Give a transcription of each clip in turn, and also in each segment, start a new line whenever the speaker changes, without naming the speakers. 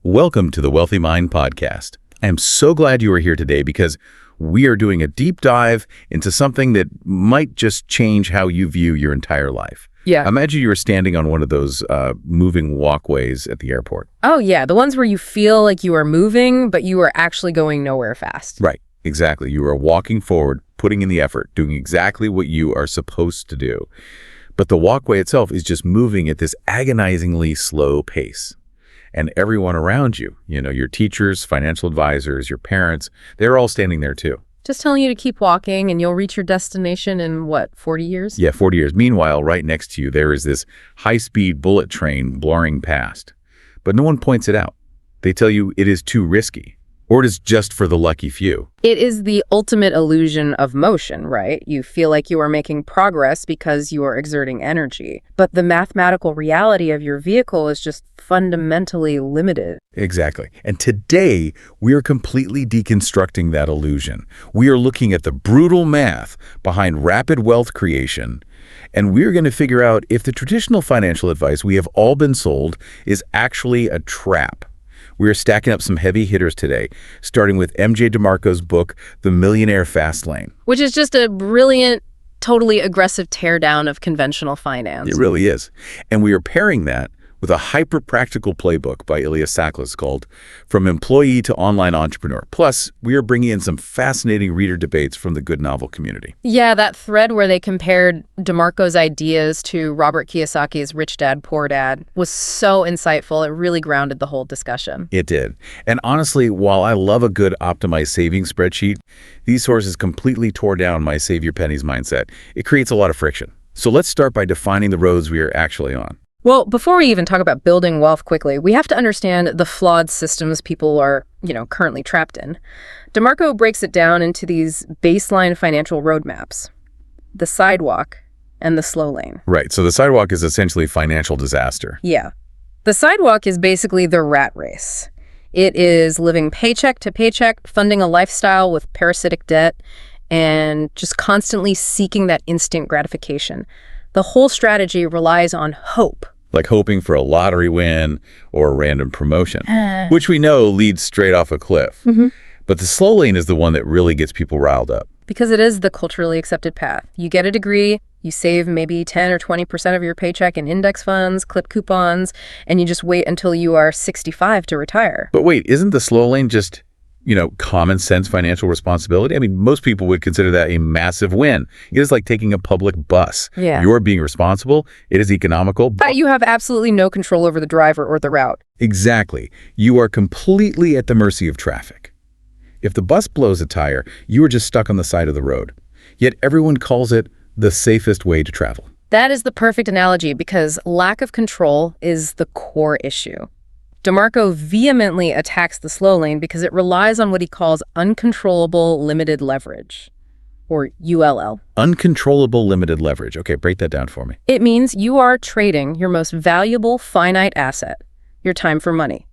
Welcome to the Wealthy Mind Podcast. I am so glad you are here today because we are doing a deep dive into something that might just change how you view your entire life.
Yeah.
Imagine you were standing on one of those moving walkways at the airport.
Oh, yeah. The ones where you feel like you are moving, but you are actually going nowhere fast.
Right. Exactly. You are walking forward, putting in the effort, doing exactly what you are supposed to do. But the walkway itself is just moving at this agonizingly slow pace. And everyone around you, your teachers, financial advisors, your parents, they're all standing there too.
Just telling you to keep walking and you'll reach your destination in, 40 years?
Yeah, 40 years. Meanwhile, right next to you, there is this high-speed bullet train blurring past. But no one points it out. They tell you it is too risky, or it is just for the lucky few.
It is the ultimate illusion of motion, right? You feel like you are making progress because you are exerting energy. But the mathematical reality of your vehicle is just fundamentally limited.
Exactly. And today, we are completely deconstructing that illusion. We are looking at the brutal math behind rapid wealth creation, and we're going to figure out if the traditional financial advice we have all been sold is actually a trap. We are stacking up some heavy hitters today, starting with MJ DeMarco's book, The Millionaire Fastlane.
Which is just a brilliant, totally aggressive teardown of conventional finance.
It really is. And we are pairing that with a hyper-practical playbook by Ilya Saklas called From Employee to Online Entrepreneur. Plus, we are bringing in some fascinating reader debates from the good novel community.
Yeah, that thread where they compared DeMarco's ideas to Robert Kiyosaki's Rich Dad, Poor Dad was so insightful. It really grounded the whole discussion.
It did. And honestly, while I love a good optimized savings spreadsheet, these sources completely tore down my save your pennies mindset. It creates a lot of friction. So let's start by defining the roads we are actually on.
Well, before we even talk about building wealth quickly, we have to understand the flawed systems people are, currently trapped in. DeMarco breaks it down into these baseline financial roadmaps: the sidewalk and the slow lane.
Right. So the sidewalk is essentially financial disaster.
Yeah. The sidewalk is basically the rat race. It is living paycheck to paycheck, funding a lifestyle with parasitic debt, and just constantly seeking that instant gratification. The whole strategy relies on hope.
Like hoping for a lottery win or a random promotion, which we know leads straight off a cliff.
Mm-hmm.
But the slow lane is the one that really gets people riled up.
Because it is the culturally accepted path. You get a degree, you save maybe 10 or 20% of your paycheck in index funds, clip coupons, and you just wait until you are 65 to retire.
But wait, isn't the slow lane just common sense financial responsibility? I mean, most people would consider that a massive win. It is like taking a public bus.
Yeah.
You're being responsible. It is economical.
But you have absolutely no control over the driver or the route.
Exactly. You are completely at the mercy of traffic. If the bus blows a tire, you are just stuck on the side of the road. Yet everyone calls it the safest way to travel.
That is the perfect analogy because lack of control is the core issue. DeMarco vehemently attacks the slow lane because it relies on what he calls uncontrollable limited leverage, or ULL.
Uncontrollable limited leverage. Okay, break that down for me.
It means you are trading your most valuable finite asset, your time, for money.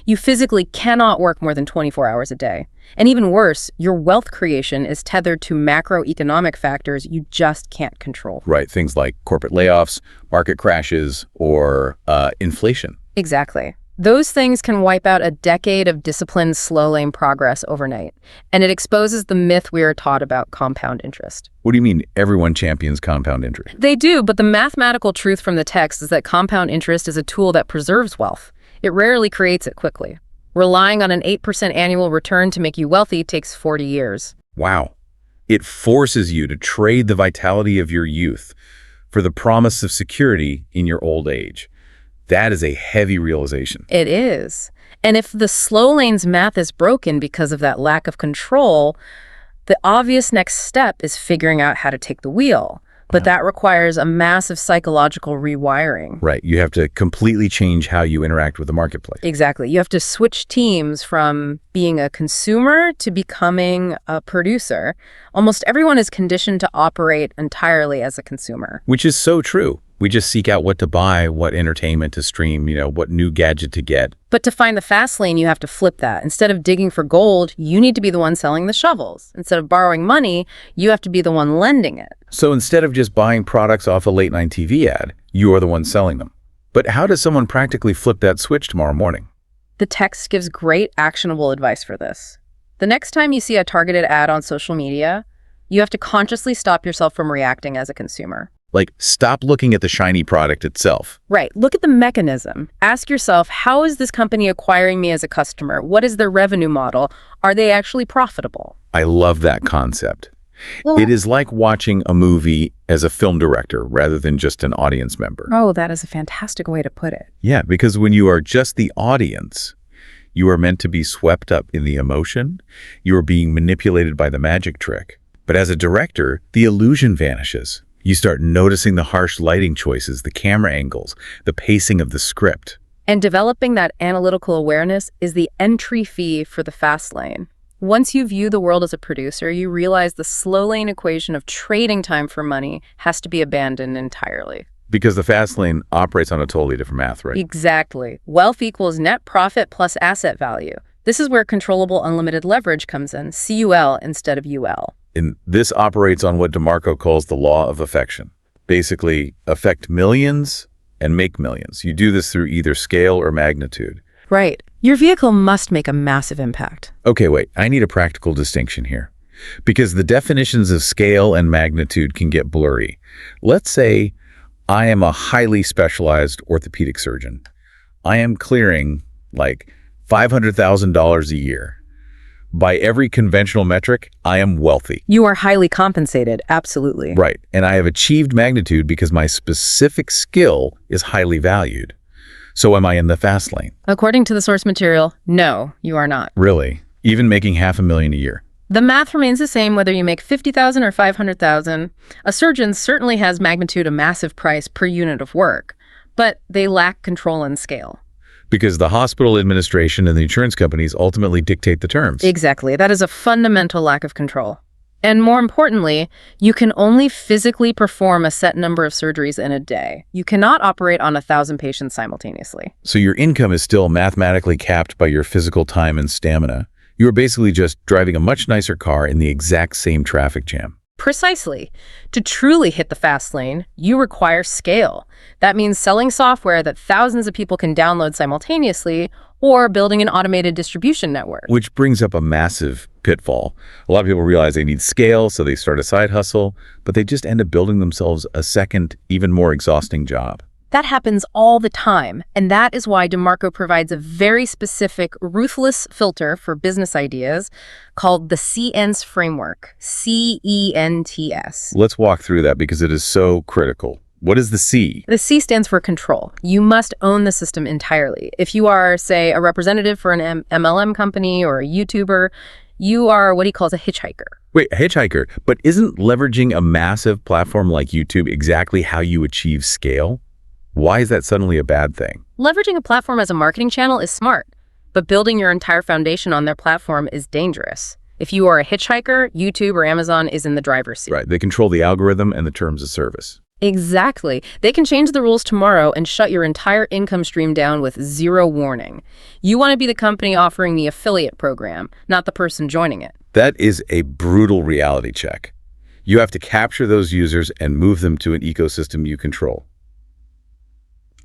You physically cannot work more than 24 hours a day. And even worse, your wealth creation is tethered to macroeconomic factors you just can't control.
Right, things like corporate layoffs, market crashes, or inflation.
Exactly. Those things can wipe out a decade of disciplined, slow-lane progress overnight. And it exposes the myth we are taught about compound interest.
What do you mean everyone champions compound interest?
They do, but the mathematical truth from the text is that compound interest is a tool that preserves wealth. It rarely creates it quickly. Relying on an 8% annual return to make you wealthy takes 40 years.
Wow. It forces you to trade the vitality of your youth for the promise of security in your old age. That is a heavy realization.
It is. And if the slow lane's math is broken because of that lack of control, the obvious next step is figuring out how to take the wheel. But that requires a massive psychological rewiring.
Right. You have to completely change how you interact with the marketplace.
Exactly. You have to switch teams from being a consumer to becoming a producer. Almost everyone is conditioned to operate entirely as a consumer.
Which is so true. We just seek out what to buy, what entertainment to stream, what new gadget to get.
But to find the fast lane, you have to flip that. Instead of digging for gold, you need to be the one selling the shovels. Instead of borrowing money, you have to be the one lending it.
So instead of just buying products off a late-night TV ad, you are the one selling them. But how does someone practically flip that switch tomorrow morning?
The text gives great actionable advice for this. The next time you see a targeted ad on social media, you have to consciously stop yourself from reacting as a consumer.
Like, stop looking at the shiny product itself.
Right. Look at the mechanism. Ask yourself, how is this company acquiring me as a customer? What is their revenue model? Are they actually profitable?
I love that concept.
Well,
It is like watching a movie as a film director rather than just an audience member.
oh, that is a fantastic way to put it.
Yeah, because when you are just the audience, you are meant to be swept up in the emotion. You are being manipulated by the magic trick. But as a director, the illusion vanishes. You start noticing the harsh lighting choices, the camera angles, the pacing of the script.
And developing that analytical awareness is the entry fee for the fast lane. Once you view the world as a producer, you realize the slow lane equation of trading time for money has to be abandoned entirely.
Because the fast lane operates on a totally different math, right?
Exactly. Wealth equals net profit plus asset value. This is where controllable unlimited leverage comes in, CUL instead of UL.
And this operates on what DeMarco calls the law of affection. Basically, affect millions and make millions. You do this through either scale or magnitude.
Right. Your vehicle must make a massive impact.
Okay, wait, I need a practical distinction here. Because the definitions of scale and magnitude can get blurry. Let's say I am a highly specialized orthopedic surgeon. I am clearing like $500,000 a year. By every conventional metric, I am wealthy.
You are highly compensated, absolutely.
Right, and I have achieved magnitude because my specific skill is highly valued. So am I in the fast lane?
According to the source material, no, you are not.
Really? Even making $500,000 a year?
The math remains the same whether you make $50,000 or $500,000. A surgeon certainly has magnitude, a massive price per unit of work, but they lack control and scale.
Because the hospital administration and the insurance companies ultimately dictate the terms.
Exactly. That is a fundamental lack of control. And more importantly, you can only physically perform a set number of surgeries in a day. You cannot operate on 1,000 patients simultaneously.
So your income is still mathematically capped by your physical time and stamina. You are basically just driving a much nicer car in the exact same traffic jam.
Precisely. To truly hit the fast lane, you require scale. That means selling software that thousands of people can download simultaneously, or building an automated distribution network.
Which brings up a massive pitfall. A lot of people realize they need scale, so they start a side hustle, but they just end up building themselves a second, even more exhausting job.
That happens all the time, and that is why DeMarco provides a very specific, ruthless filter for business ideas called the CENTS framework, CENTS.
Let's walk through that because it is so critical. What is the C?
The C stands for control. You must own the system entirely. If you are, say, a representative for an MLM company or a YouTuber, you are what he calls a hitchhiker.
Wait, a hitchhiker, but isn't leveraging a massive platform like YouTube exactly how you achieve scale? Why is that suddenly a bad thing?
Leveraging a platform as a marketing channel is smart, but building your entire foundation on their platform is dangerous. If you are a hitchhiker, YouTube or Amazon is in the driver's seat.
Right, they control the algorithm and the terms of service.
Exactly. They can change the rules tomorrow and shut your entire income stream down with zero warning. You want to be the company offering the affiliate program, not the person joining it.
That is a brutal reality check. You have to capture those users and move them to an ecosystem you control.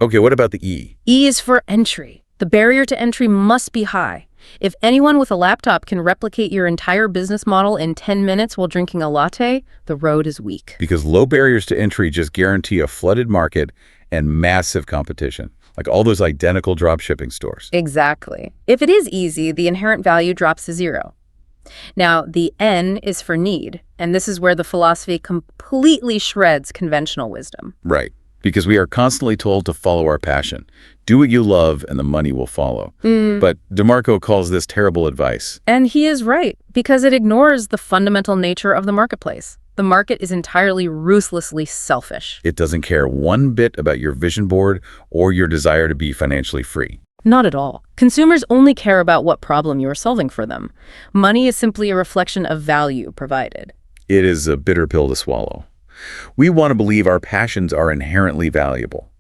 Okay, what about the E?
E is for entry. The barrier to entry must be high. If anyone with a laptop can replicate your entire business model in 10 minutes while drinking a latte, the road is weak.
Because low barriers to entry just guarantee a flooded market and massive competition, like all those identical drop shipping stores.
Exactly. If it is easy, the inherent value drops to zero. Now, the N is for need, and this is where the philosophy completely shreds conventional wisdom.
Right. Because we are constantly told to follow our passion. Do what you love and the money will follow. But DeMarco calls this terrible advice.
And he is right, because it ignores the fundamental nature of the marketplace. The market is entirely ruthlessly selfish.
It doesn't care one bit about your vision board or your desire to be financially free.
Not at all. Consumers only care about what problem you are solving for them. Money is simply a reflection of value provided.
It is a bitter pill to swallow. We want to believe our passions are inherently valuable.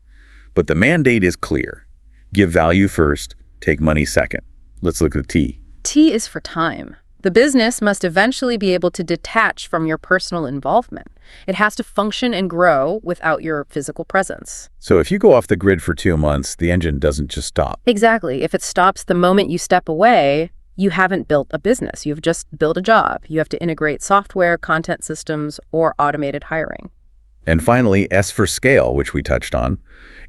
But the mandate is clear. Give value first, take money second. Let's look at T.
T is for time. The business must eventually be able to detach from your personal involvement. It has to function and grow without your physical presence.
So if you go off the grid for 2 months, the engine doesn't just stop.
Exactly. If it stops the moment you step away, you haven't built a business. You've just built a job. You have to integrate software, content systems, or automated hiring.
And finally, S for scale, which we touched on.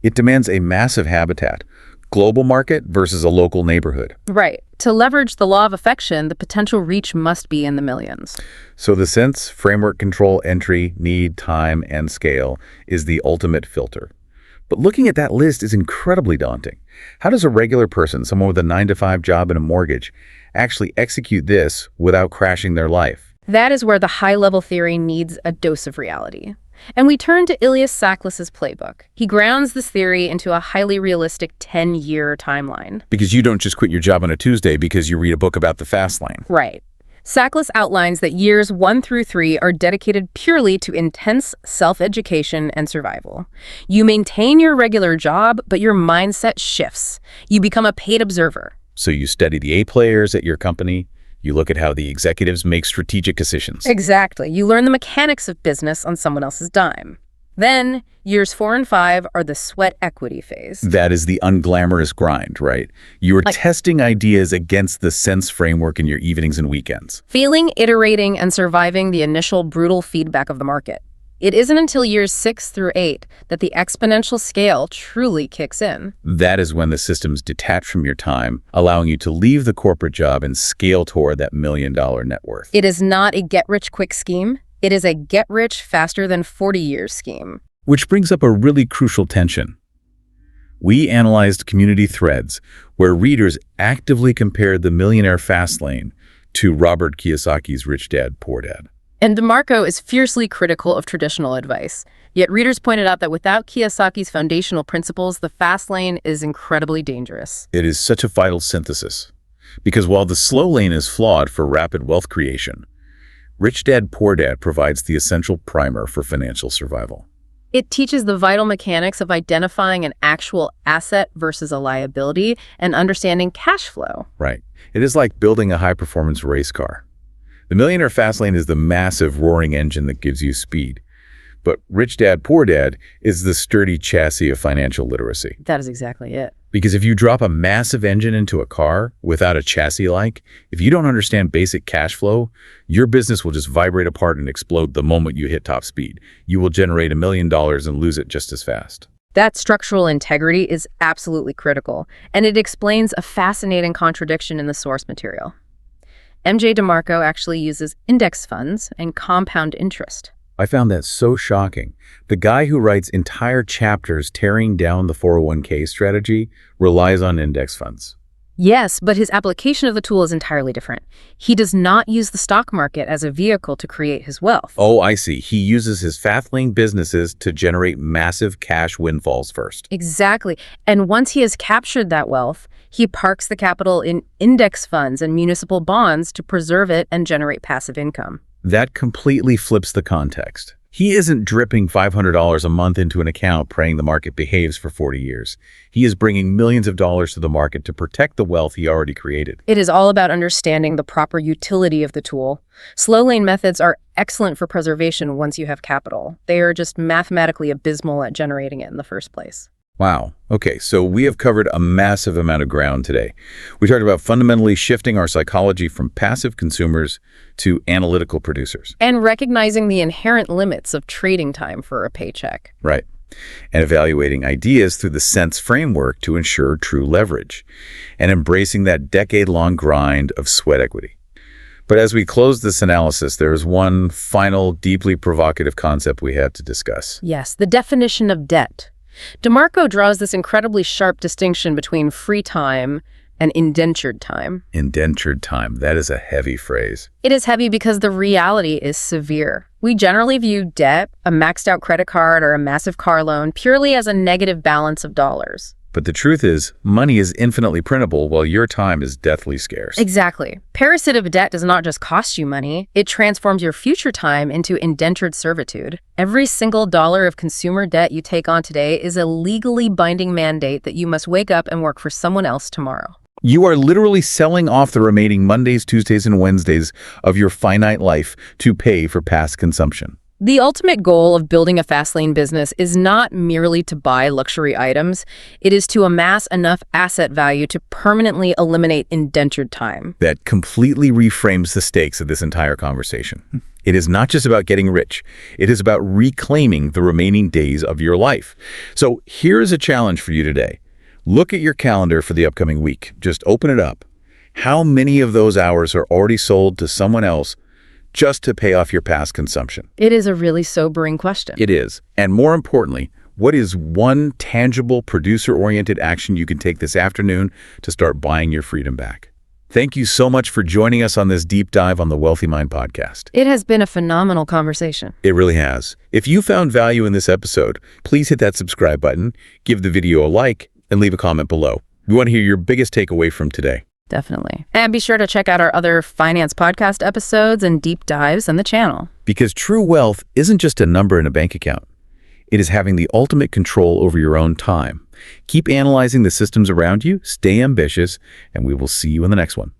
It demands a massive habitat, global market versus a local neighborhood.
Right. To leverage the law of affection, the potential reach must be in the millions.
So the sense, framework, control, entry, need, time, and scale is the ultimate filter. But looking at that list is incredibly daunting. How does a regular person, someone with a 9-to-5 job and a mortgage, actually execute this without crashing their life?
That is where the high-level theory needs a dose of reality. And we turn to Ilias Saklas's playbook. He grounds this theory into a highly realistic 10-year timeline.
Because you don't just quit your job on a Tuesday because you read a book about the Fastlane.
Right. Saklas outlines that years 1 through 3 are dedicated purely to intense self-education and survival. You maintain your regular job, but your mindset shifts. You become a paid observer.
So you study the A players at your company. You look at how the executives make strategic decisions.
Exactly. You learn the mechanics of business on someone else's dime. Then, years 4 and 5 are the sweat equity phase.
That is the unglamorous grind, right? You are testing ideas against the sense framework in your evenings and weekends.
Feeling, iterating, and surviving the initial brutal feedback of the market. It isn't until years 6 through 8 that the exponential scale truly kicks in.
That is when the systems detach from your time, allowing you to leave the corporate job and scale toward that $1 million net worth.
It is not a get-rich-quick scheme. It is a get-rich-faster-than-40-years scheme.
Which brings up a really crucial tension. We analyzed community threads where readers actively compared the Millionaire Fastlane to Robert Kiyosaki's Rich Dad, Poor Dad.
And DeMarco is fiercely critical of traditional advice. Yet readers pointed out that without Kiyosaki's foundational principles, the fast lane is incredibly dangerous.
It is such a vital synthesis. Because while the slow lane is flawed for rapid wealth creation, Rich Dad, Poor Dad provides the essential primer for financial survival.
It teaches the vital mechanics of identifying an actual asset versus a liability and understanding cash flow.
Right. It is like building a high-performance race car. The Millionaire Fastlane is the massive roaring engine that gives you speed. But Rich Dad, Poor Dad is the sturdy chassis of financial literacy.
That is exactly it.
Because if you drop a massive engine into a car without a chassis if you don't understand basic cash flow, your business will just vibrate apart and explode the moment you hit top speed. You will generate $1 million and lose it just as fast.
That structural integrity is absolutely critical, and it explains a fascinating contradiction in the source material. MJ DeMarco actually uses index funds and compound interest.
I found that so shocking. The guy who writes entire chapters tearing down the 401k strategy relies on index funds.
Yes, but his application of the tool is entirely different. He does not use the stock market as a vehicle to create his wealth.
Oh, I see. He uses his Fastlane businesses to generate massive cash windfalls first.
Exactly. And once he has captured that wealth, he parks the capital in index funds and municipal bonds to preserve it and generate passive income.
That completely flips the context. He isn't dripping $500 a month into an account praying the market behaves for 40 years. He is bringing millions of dollars to the market to protect the wealth he already created.
It is all about understanding the proper utility of the tool. Slowlane methods are excellent for preservation once you have capital. They are just mathematically abysmal at generating it in the first place.
Wow. Okay, so we have covered a massive amount of ground today. We talked about fundamentally shifting our psychology from passive consumers to analytical producers.
And recognizing the inherent limits of trading time for a paycheck.
Right. And evaluating ideas through the sense framework to ensure true leverage. And embracing that decade-long grind of sweat equity. But as we close this analysis, there is one final, deeply provocative concept we have to discuss.
Yes, the definition of debt. DeMarco draws this incredibly sharp distinction between free time and indentured time.
Indentured time. That is a heavy phrase.
It is heavy because the reality is severe. We generally view debt, a maxed out credit card, or a massive car loan purely as a negative balance of dollars.
But the truth is, money is infinitely printable while your time is deathly scarce.
Exactly. Parasitive debt does not just cost you money, it transforms your future time into indentured servitude. Every single dollar of consumer debt you take on today is a legally binding mandate that you must wake up and work for someone else tomorrow.
You are literally selling off the remaining Mondays, Tuesdays, and Wednesdays of your finite life to pay for past consumption.
The ultimate goal of building a Fastlane business is not merely to buy luxury items. It is to amass enough asset value to permanently eliminate indentured time.
That completely reframes the stakes of this entire conversation. It is not just about getting rich. It is about reclaiming the remaining days of your life. So here is a challenge for you today. Look at your calendar for the upcoming week. Just open it up. How many of those hours are already sold to someone else just to pay off your past consumption?
It is a really sobering question.
It is. And more importantly, what is one tangible, producer-oriented action you can take this afternoon to start buying your freedom back? Thank you so much for joining us on this deep dive on the Wealthy Mind podcast.
It has been a phenomenal conversation.
It really has. If you found value in this episode, please hit that subscribe button, give the video a like, and leave a comment below. We want to hear your biggest takeaway from today.
Definitely. And be sure to check out our other finance podcast episodes and deep dives on the channel.
Because true wealth isn't just a number in a bank account. It is having the ultimate control over your own time. Keep analyzing the systems around you, stay ambitious, and we will see you in the next one.